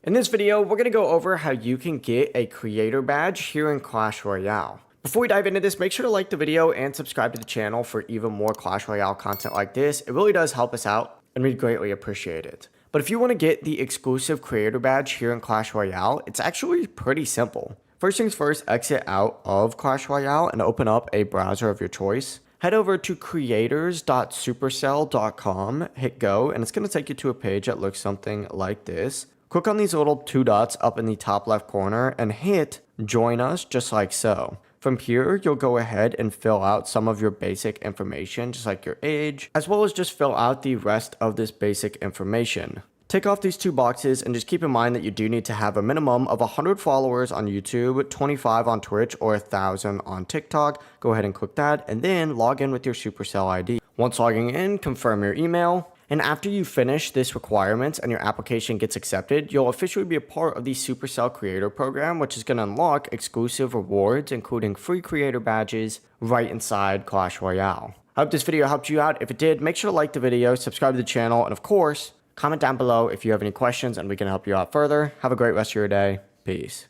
In this video, we're going to go over how you can get a creator badge here in Clash Royale. Before we dive into this, make sure to like the video and subscribe to the channel for even more Clash Royale content like this. It really does help us out and we'd greatly appreciate it. But if you want to get the exclusive creator badge here in Clash Royale, it's actually pretty simple. First things first, exit out of Clash Royale and open up a browser of your choice. Head over to creators.supercell.com, hit go, and it's going to take you to a page that looks something like this. Click on these little two dots up in the top left corner and hit join us just like so. From here, you'll go ahead and fill out some of your basic information, just like your age, as well as just fill out the rest of this basic information. Tick off these two boxes and just keep in mind that you do need to have a minimum of 100 followers on YouTube, 25 on Twitch, or 1,000 on TikTok. Go ahead and click that and then log in with your Supercell ID. Once logging in, confirm your email. And after you finish this requirements and your application gets accepted, you'll officially be a part of the Supercell Creator Program, which is going to unlock exclusive rewards, including free creator badges right inside Clash Royale. I hope this video helped you out. If it did, make sure to like the video, subscribe to the channel, and of course, comment down below if you have any questions and we can help you out further. Have a great rest of your day. Peace.